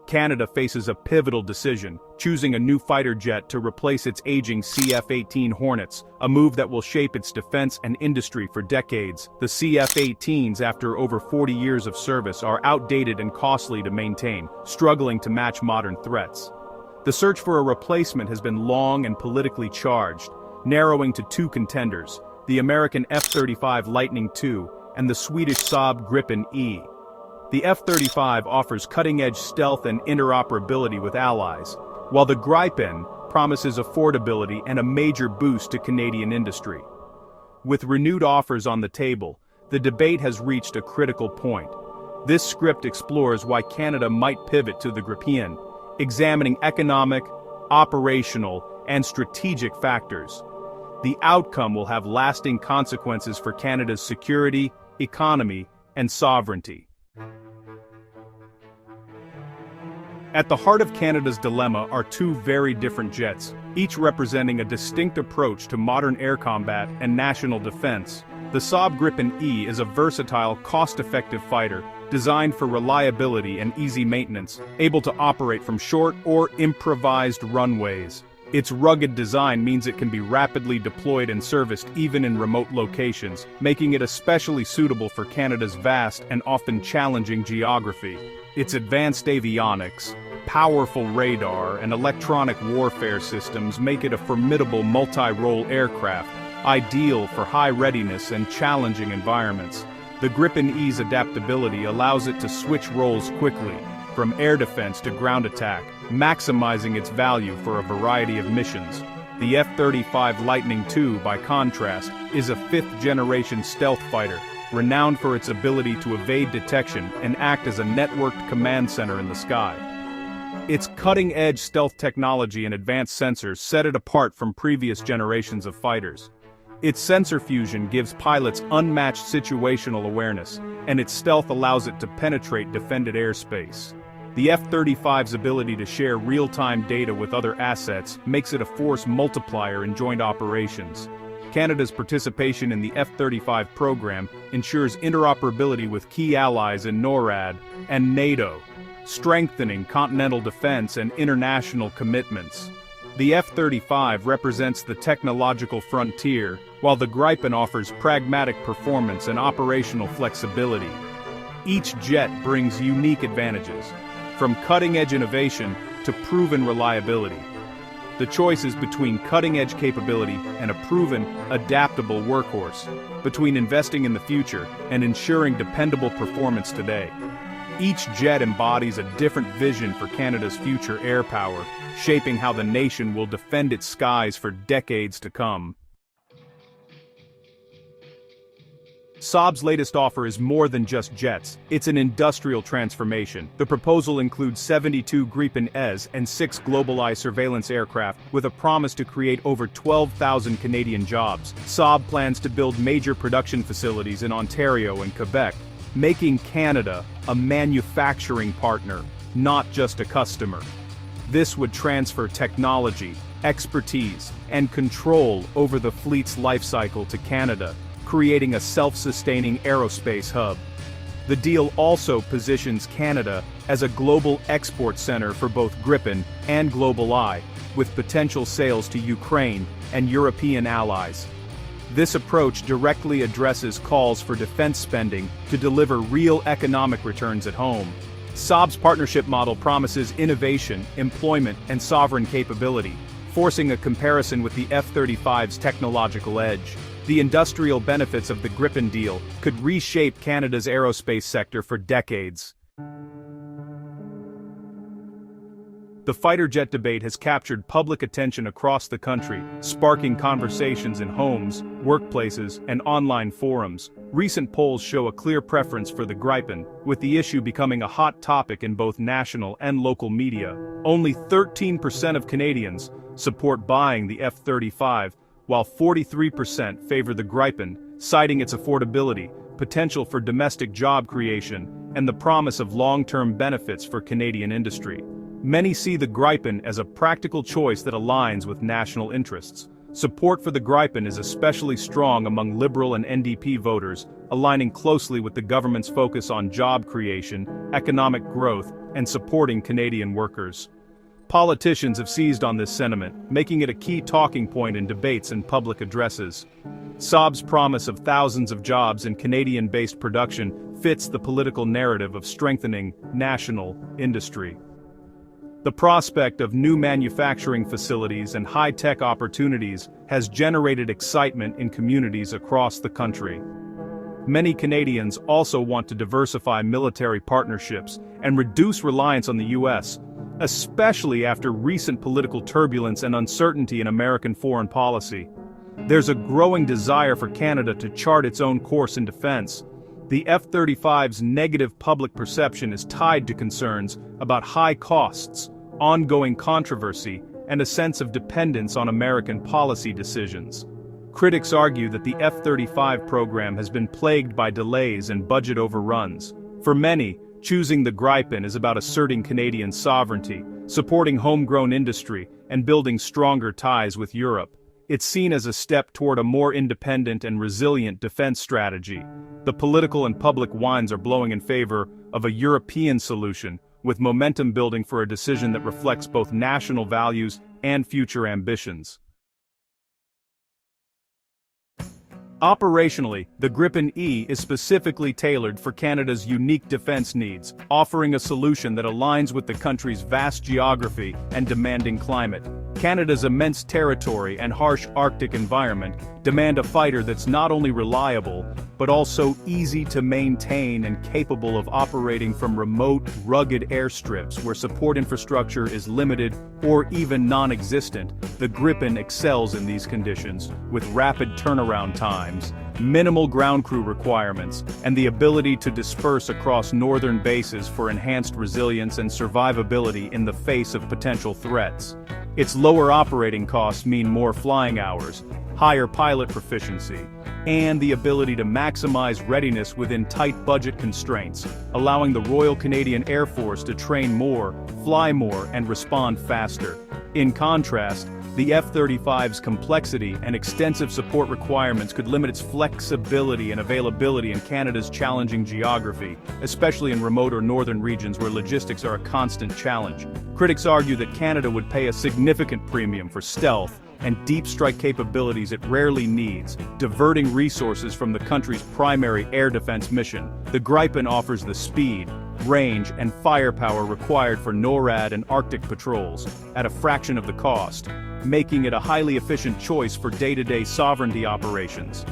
Canada faces a pivotal decision, choosing a new fighter jet to replace its aging CF-18 Hornets, a move that will shape its defense and industry for decades. The CF-18s, after over 40 years of service, are outdated and costly to maintain, struggling to match modern threats. The search for a replacement has been long and politically charged, narrowing to two contenders, the American F-35 Lightning II and the Swedish Saab Gripen E. The F-35 offers cutting-edge stealth and interoperability with allies, while the Gripen promises affordability and a major boost to Canadian industry. With renewed offers on the table, the debate has reached a critical point. This script explores why Canada might pivot to the Gripen, examining economic, operational, and strategic factors. The outcome will have lasting consequences for Canada's security, economy, and sovereignty. At the heart of Canada's dilemma are two very different jets, each representing a distinct approach to modern air combat and national defense. The Saab Gripen E is a versatile, cost-effective fighter, designed for reliability and easy maintenance, able to operate from short or improvised runways. Its rugged design means it can be rapidly deployed and serviced even in remote locations, making it especially suitable for Canada's vast and often challenging geography. Its advanced avionics, powerful radar, and electronic warfare systems make it a formidable multi-role aircraft, ideal for high readiness and challenging environments. The Gripen E's adaptability allows it to switch roles quickly, from air defense to ground attack, maximizing its value for a variety of missions. The F-35 Lightning II, by contrast, is a fifth-generation stealth fighter, renowned for its ability to evade detection and act as a networked command center in the sky. Its cutting-edge stealth technology and advanced sensors set it apart from previous generations of fighters. Its sensor fusion gives pilots unmatched situational awareness, and its stealth allows it to penetrate defended airspace. The F-35's ability to share real-time data with other assets makes it a force multiplier in joint operations. Canada's participation in the F-35 program ensures interoperability with key allies in NORAD and NATO, strengthening continental defense and international commitments. The F-35 represents the technological frontier, while the Gripen offers pragmatic performance and operational flexibility. Each jet brings unique advantages, from cutting-edge innovation to proven reliability. The choice is between cutting-edge capability and a proven, adaptable workhorse, between investing in the future and ensuring dependable performance today. Each jet embodies a different vision for Canada's future air power, shaping how the nation will defend its skies for decades to come. Saab's latest offer is more than just jets, it's an industrial transformation. The proposal includes 72 Gripen Es and 6 GlobalEye surveillance aircraft, with a promise to create over 12,000 Canadian jobs. Saab plans to build major production facilities in Ontario and Quebec, making Canada a manufacturing partner, not just a customer. This would transfer technology, expertise, and control over the fleet's lifecycle to Canada, creating a self-sustaining aerospace hub. The deal also positions Canada as a global export center for both Gripen and GlobalEye, with potential sales to Ukraine and European allies. This approach directly addresses calls for defense spending to deliver real economic returns at home. Saab's partnership model promises innovation, employment, and sovereign capability, forcing a comparison with the F-35's technological edge. The industrial benefits of the Gripen deal could reshape Canada's aerospace sector for decades. The fighter jet debate has captured public attention across the country, sparking conversations in homes, workplaces, and online forums. Recent polls show a clear preference for the Gripen, with the issue becoming a hot topic in both national and local media. Only 13% of Canadians support buying the F-35, while 43% favor the Gripen, citing its affordability, potential for domestic job creation, and the promise of long-term benefits for Canadian industry. Many see the Gripen as a practical choice that aligns with national interests. Support for the Gripen is especially strong among Liberal and NDP voters, aligning closely with the government's focus on job creation, economic growth, and supporting Canadian workers. Politicians have seized on this sentiment, making it a key talking point in debates and public addresses. Saab's promise of thousands of jobs in Canadian-based production fits the political narrative of strengthening national industry. The prospect of new manufacturing facilities and high-tech opportunities has generated excitement in communities across the country. Many Canadians also want to diversify military partnerships and reduce reliance on the U.S., especially after recent political turbulence and uncertainty in American foreign policy. There's a growing desire for Canada to chart its own course in defense. The F-35's negative public perception is tied to concerns about high costs, ongoing controversy, and a sense of dependence on American policy decisions. Critics argue that the F-35 program has been plagued by delays and budget overruns. For many, choosing the Gripen is about asserting Canadian sovereignty, supporting homegrown industry, and building stronger ties with Europe. It's seen as a step toward a more independent and resilient defense strategy. The political and public winds are blowing in favor of a European solution, with momentum building for a decision that reflects both national values and future ambitions. Operationally, the Gripen E is specifically tailored for Canada's unique defense needs, offering a solution that aligns with the country's vast geography and demanding climate. Canada's immense territory and harsh Arctic environment demand a fighter that's not only reliable, but also easy to maintain and capable of operating from remote, rugged airstrips where support infrastructure is limited or even non-existent. The Gripen excels in these conditions, with rapid turnaround times, minimal ground crew requirements, and the ability to disperse across northern bases for enhanced resilience and survivability in the face of potential threats. Its lower operating costs mean more flying hours, higher pilot proficiency, and the ability to maximize readiness within tight budget constraints, allowing the Royal Canadian Air Force to train more, fly more, and respond faster. In contrast, the F-35's complexity and extensive support requirements could limit its flexibility and availability in Canada's challenging geography, especially in remote or northern regions where logistics are a constant challenge. Critics argue that Canada would pay a significant premium for stealth and deep strike capabilities it rarely needs, diverting resources from the country's primary air defense mission. The Gripen offers the speed, range, and firepower required for NORAD and Arctic patrols, at a fraction of the cost, making it a highly efficient choice for day-to-day sovereignty operations.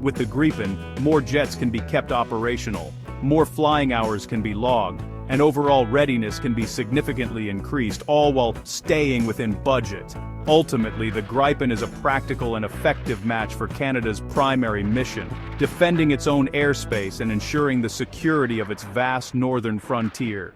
With the Gripen, more jets can be kept operational, more flying hours can be logged, and overall readiness can be significantly increased, all while staying within budget. Ultimately, the Gripen is a practical and effective match for Canada's primary mission, defending its own airspace and ensuring the security of its vast northern frontier.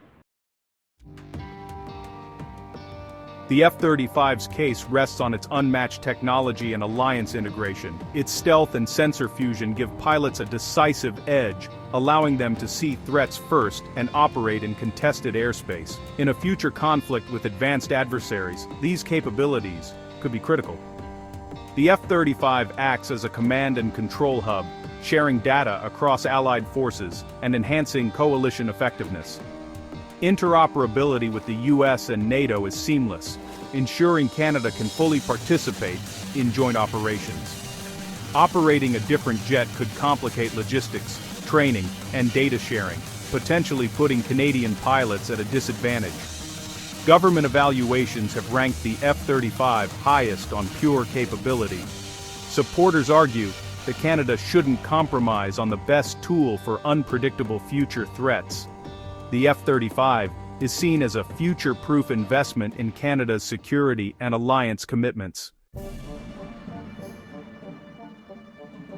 The F-35's case rests on its unmatched technology and alliance integration. Its stealth and sensor fusion give pilots a decisive edge, allowing them to see threats first and operate in contested airspace. In a future conflict with advanced adversaries, these capabilities could be critical. The F-35 acts as a command and control hub, sharing data across allied forces and enhancing coalition effectiveness. Interoperability with the US and NATO is seamless, ensuring Canada can fully participate in joint operations. Operating a different jet could complicate logistics, training, and data sharing, potentially putting Canadian pilots at a disadvantage. Government evaluations have ranked the F-35 highest on pure capability. Supporters argue that Canada shouldn't compromise on the best tool for unpredictable future threats. The F-35 is seen as a future-proof investment in Canada's security and alliance commitments.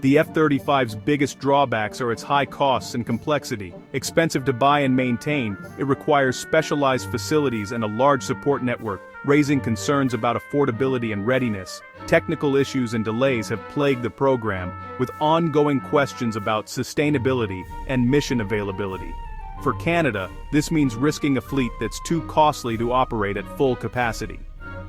The F-35's biggest drawbacks are its high costs and complexity. Expensive to buy and maintain, it requires specialized facilities and a large support network, raising concerns about affordability and readiness. Technical issues and delays have plagued the program, with ongoing questions about sustainability and mission availability. For Canada, this means risking a fleet that's too costly to operate at full capacity.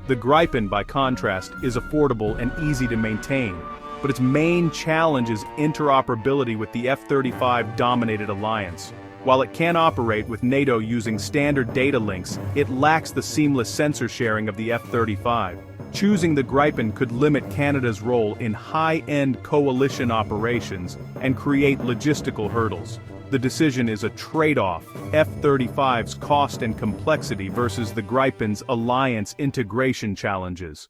The Gripen, by contrast, is affordable and easy to maintain, but its main challenge is interoperability with the F-35-dominated alliance. While it can operate with NATO using standard data links, it lacks the seamless sensor sharing of the F-35. Choosing the Gripen could limit Canada's role in high-end coalition operations and create logistical hurdles. The decision is a trade-off: F-35's cost and complexity versus the Gripen's alliance integration challenges.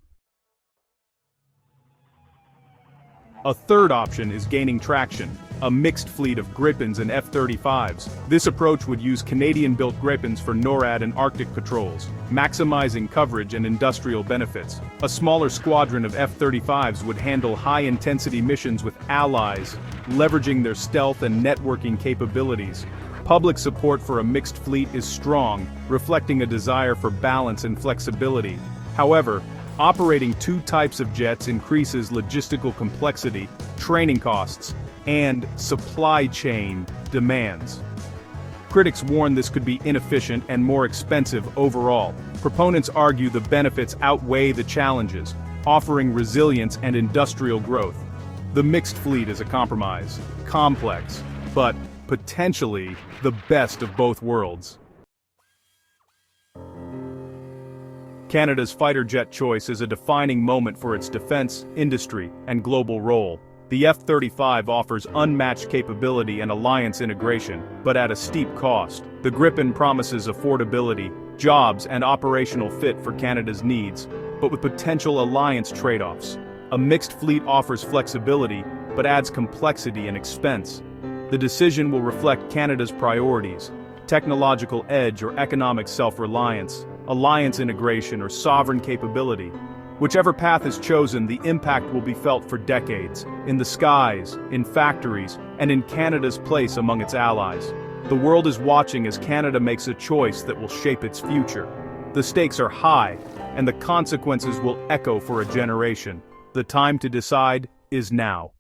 A third option is gaining traction: a mixed fleet of Gripens and F-35s. This approach would use Canadian-built Gripens for NORAD and Arctic patrols, maximizing coverage and industrial benefits. A smaller squadron of F-35s would handle high-intensity missions with allies, leveraging their stealth and networking capabilities. Public support for a mixed fleet is strong, reflecting a desire for balance and flexibility. However, operating two types of jets increases logistical complexity, training costs, and supply chain demands. Critics warn this could be inefficient and more expensive overall. Proponents argue the benefits outweigh the challenges, offering resilience and industrial growth. The mixed fleet is a compromise, complex, but potentially the best of both worlds. Canada's fighter jet choice is a defining moment for its defense, industry, and global role. The F-35 offers unmatched capability and alliance integration, but at a steep cost. The Gripen promises affordability, jobs, and operational fit for Canada's needs, but with potential alliance trade-offs. A mixed fleet offers flexibility, but adds complexity and expense. The decision will reflect Canada's priorities: technological edge or economic self-reliance, alliance integration or sovereign capability. Whichever path is chosen, the impact will be felt for decades, in the skies, in factories, and in Canada's place among its allies. The world is watching as Canada makes a choice that will shape its future. The stakes are high, and the consequences will echo for a generation. The time to decide is now.